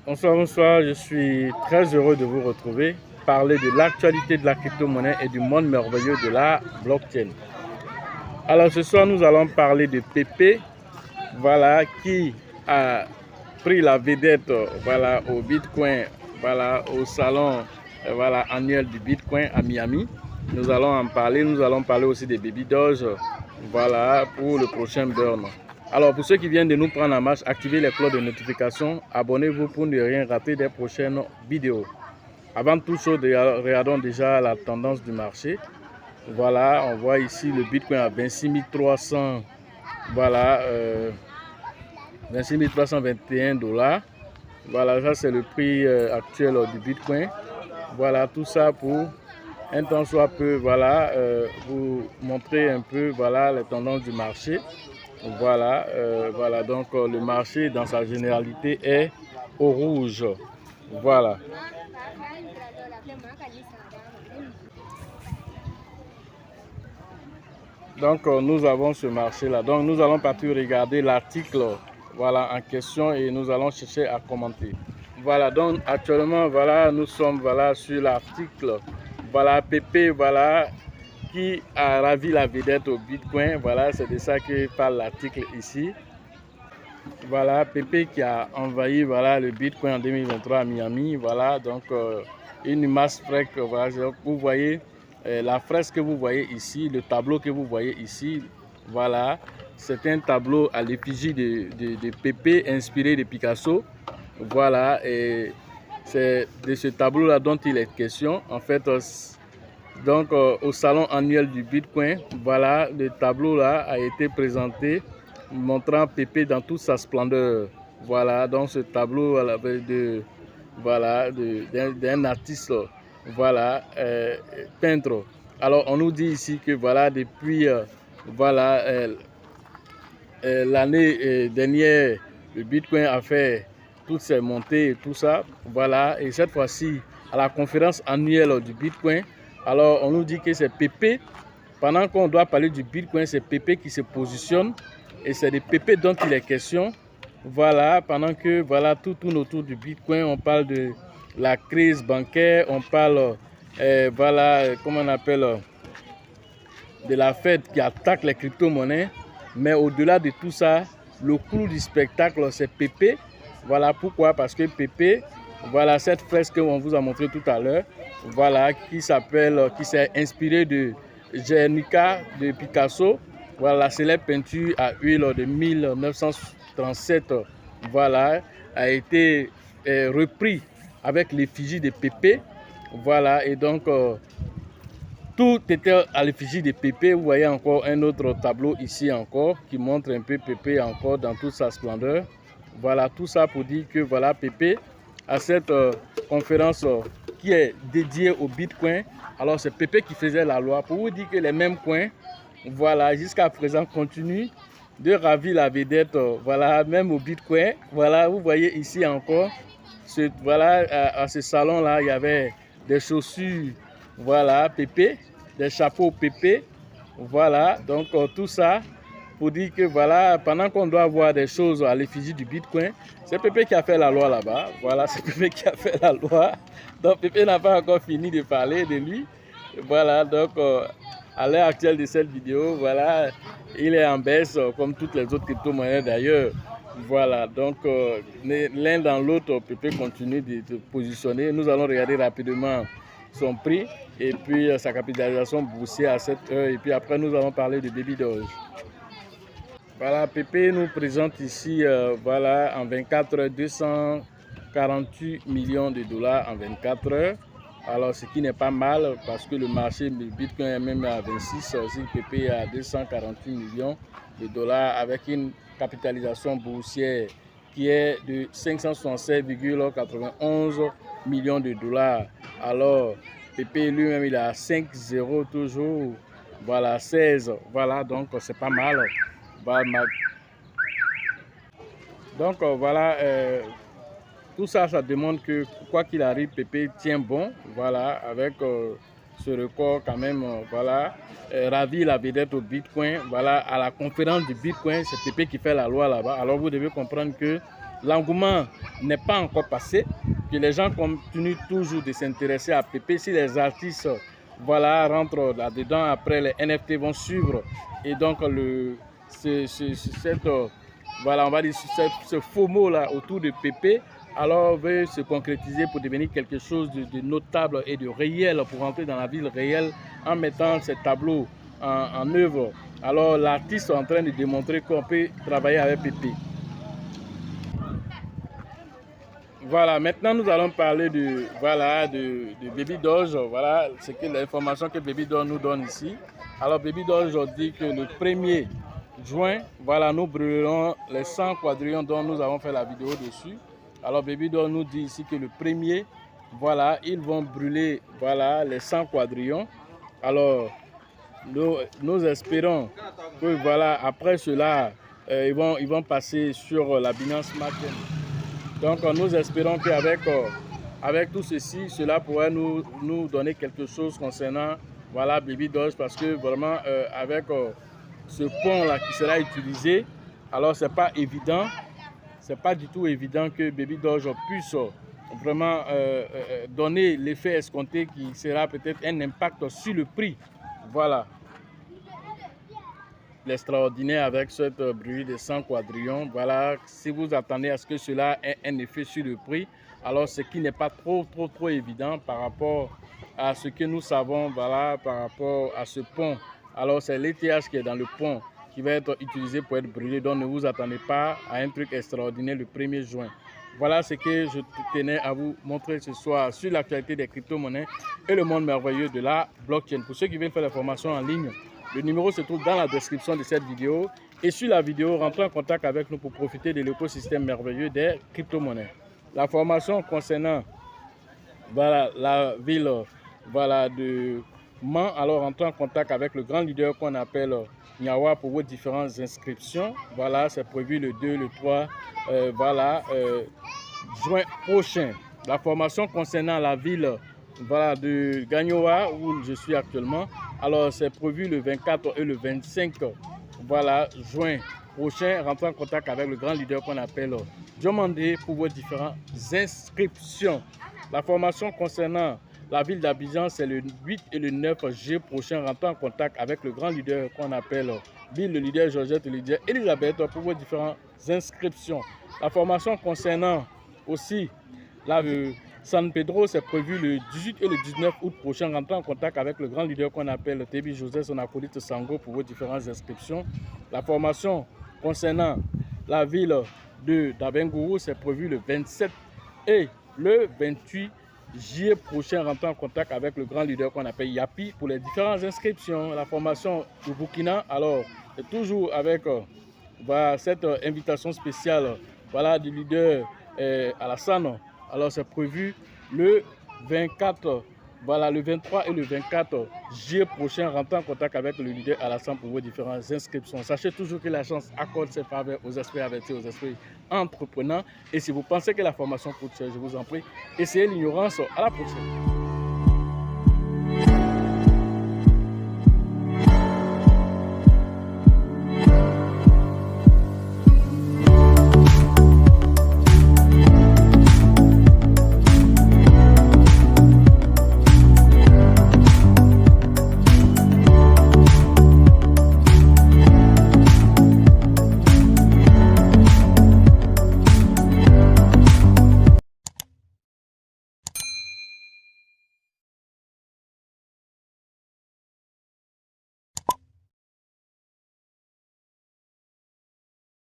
Bonsoir, bonsoir, je suis très heureux de vous retrouver, parler de l'actualité de la crypto-monnaie et du monde merveilleux de la blockchain. Alors ce soir, nous allons parler de Pepe, voilà, qui a pris la vedette, voilà, au Bitcoin, voilà, au salon, voilà, annuel du Bitcoin à Miami. Nous allons en parler, nous allons parler aussi des Baby Doge, voilà, pour le prochain burn. Alors, pour ceux qui viennent de nous prendre en marche, activez les cloches de notification. Abonnez-vous pour ne rien rater des prochaines vidéos. Avant toute chose, regardons déjà la tendance du marché. Voilà, on voit ici le Bitcoin à 26 300, voilà, 26 321 $. Voilà, ça c'est le prix actuel du Bitcoin. Voilà, tout ça pour un temps soit peu, voilà, vous montrer un peu, voilà, les tendances du marché. Voilà, voilà, donc le marché dans sa généralité est au rouge. Voilà. Donc nous avons ce marché-là. Donc nous allons partir regarder l'article, voilà, en question et nous allons chercher à commenter. Voilà, donc actuellement, voilà, nous sommes, voilà, sur l'article. Voilà, Pepe, voilà, qui a ravi la vedette au Bitcoin. Voilà, c'est de ça que parle l'article ici. Voilà, Pepe qui a envahi, voilà, le Bitcoin en 2023 à Miami. Voilà, donc une masse fresque. Voilà, donc, vous voyez la fresque que vous voyez ici, le tableau que vous voyez ici. Voilà, c'est un tableau à l'effigie de Pepe inspiré de Picasso. Voilà, et c'est de ce tableau-là dont il est question. En fait, donc au salon annuel du Bitcoin, voilà, le tableau-là a été présenté montrant Pepe dans toute sa splendeur. Voilà, donc ce tableau d'un artiste, voilà, peintre. Alors on nous dit ici que voilà, depuis voilà, l'année dernière, le Bitcoin a fait toutes ses montées et tout ça. Voilà, et cette fois-ci, à la conférence annuelle du Bitcoin, alors on nous dit que c'est Pepe. Pendant qu'on doit parler du Bitcoin, c'est Pepe qui se positionne. Et c'est de Pepe dont il est question. Voilà, pendant que voilà, tout tourne autour du Bitcoin, on parle de la crise bancaire, on parle, voilà, comment on appelle, de la Fed qui attaque les crypto-monnaies. Mais au-delà de tout ça, le clou du spectacle, c'est Pepe. Voilà pourquoi, parce que Pepe, voilà cette fresque qu'on vous a montré tout à l'heure, voilà, qui s'est inspiré de Guernica de Picasso. Voilà, la célèbre peinture à huile de 1937, voilà, a été repris avec l'effigie de Pepe. Voilà, et donc tout était à l'effigie de Pepe. Vous voyez encore un autre tableau ici encore qui montre un peu Pepe encore dans toute sa splendeur. Voilà, tout ça pour dire que voilà, Pepe à cette conférence qui est dédiée au Bitcoin. Alors c'est Pepe qui faisait la loi pour vous dire que les mêmes coins, voilà, jusqu'à présent continuent de ravir la vedette, voilà, même au Bitcoin. Voilà, vous voyez ici encore, voilà, à ce salon-là, il y avait des chaussures, voilà, Pepe, des chapeaux Pepe, voilà, donc tout ça pour dire que voilà, pendant qu'on doit voir des choses à l'effigie du Bitcoin, c'est Pepe qui a fait la loi là-bas. Voilà, c'est Pepe qui a fait la loi. Donc Pepe n'a pas encore fini de parler de lui. Voilà, donc à l'heure actuelle de cette vidéo, voilà, il est en baisse comme toutes les autres crypto-monnaies d'ailleurs. Voilà, donc l'un dans l'autre, Pepe continue de positionner. Nous allons regarder rapidement son prix et puis sa capitalisation boursière à cette heure. Et puis après, nous allons parler de Baby Doge. Voilà, Pepe nous présente ici, voilà, en 24 heures, 248 millions de dollars en 24 heures. Alors, ce qui n'est pas mal parce que le marché du Bitcoin est même à 26, aussi Pepe est à 248 millions de dollars avec une capitalisation boursière qui est de 567,91 millions de dollars. Alors, Pepe lui-même, il est à 5,0 toujours, voilà, 16, voilà, donc c'est pas mal. Donc voilà, tout ça, ça demande que quoi qu'il arrive, Pepe tient bon, voilà, avec ce record quand même, voilà, ravi la vedette au Bitcoin, voilà, à la conférence du Bitcoin, c'est Pepe qui fait la loi là-bas. Alors vous devez comprendre que l'engouement n'est pas encore passé, que les gens continuent toujours de s'intéresser à Pépé. Si les artistes voilà, rentrent là-dedans, après les NFT vont suivre. Et donc, voilà, on va dire ce faux mot-là autour de Pépé, alors veut se concrétiser pour devenir quelque chose de notable et de réel, pour entrer dans la ville réelle en mettant ces tableaux en œuvre. Alors l'artiste est en train de démontrer qu'on peut travailler avec Pépé. Voilà, maintenant nous allons parler de Baby Doge. Voilà, c'est que l'information que Baby Doge nous donne ici. Alors Baby Doge dit que le 1er juin, voilà, nous brûlerons les 100 quadrillons dont nous avons fait la vidéo dessus. Alors Baby Doge nous dit ici que le 1er, voilà, ils vont brûler, voilà, les 100 quadrillons. Alors nous espérons que voilà, après cela, ils vont passer sur la Binance Smart Chain. Donc nous espérons qu'avec avec tout ceci, cela pourrait nous donner quelque chose concernant voilà, Baby Doge, parce que vraiment avec ce pont là qui sera utilisé, alors c'est pas évident, c'est pas du tout évident que Baby Doge puisse vraiment donner l'effet escompté qui sera peut-être un impact sur le prix. Voilà. L'extraordinaire avec cette bruit de 100 quadrillons. Voilà, si vous attendez à ce que cela ait un effet sur le prix, alors ce qui n'est pas trop évident par rapport à ce que nous savons, voilà, par rapport à ce pont. Alors c'est l'ETH qui est dans le pont qui va être utilisé pour être brûlé, donc ne vous attendez pas à un truc extraordinaire le 1er juin. Voilà ce que je tenais à vous montrer ce soir sur l'actualité des crypto-monnaies et le monde merveilleux de la blockchain. Pour ceux qui veulent faire la formation en ligne, le numéro se trouve dans la description de cette vidéo. Et sur la vidéo, rentrez en contact avec nous pour profiter de l'écosystème merveilleux des crypto-monnaies. La formation concernant voilà, la ville voilà, de Mans, alors rentrez en contact avec le grand leader qu'on appelle Niawa pour vos différentes inscriptions. Voilà, c'est prévu le 2, le 3, juin prochain. La formation concernant la ville voilà, de Gagnoa, où je suis actuellement, alors c'est prévu le 24 et le 25 voilà, juin prochain. Rentrez en contact avec le grand leader qu'on appelle Diomandé pour vos différentes inscriptions. La formation concernant la ville d'Abidjan, c'est le 8 et le 9 juillet prochain. Rentrez en contact avec le grand leader qu'on appelle Bill, le leader Georgette, le leader Elisabeth pour vos différentes inscriptions. La formation concernant aussi la San Pedro, c'est prévu le 18 et le 19 août prochain. Rentrez en contact avec le grand leader qu'on appelle Tébi Joseph, son acolyte Sango pour vos différentes inscriptions. La formation concernant la ville de Dabengourou, c'est prévu le 27 et le 28 juillet prochain. Rentrez en contact avec le grand leader qu'on appelle Yapi pour les différentes inscriptions. La formation du Burkina, alors, c'est toujours avec cette invitation spéciale voilà, du leader Alassane. Alors c'est prévu le 24, voilà, le 23 et le 24 juillet prochain. Rentrez en contact avec le leader Alassane pour vos différentes inscriptions. Sachez toujours que la chance accorde ses faveurs aux esprits avertis, aux esprits entreprenants. Et si vous pensez que la formation coûte cher, je vous en prie, essayez l'ignorance. À la prochaine.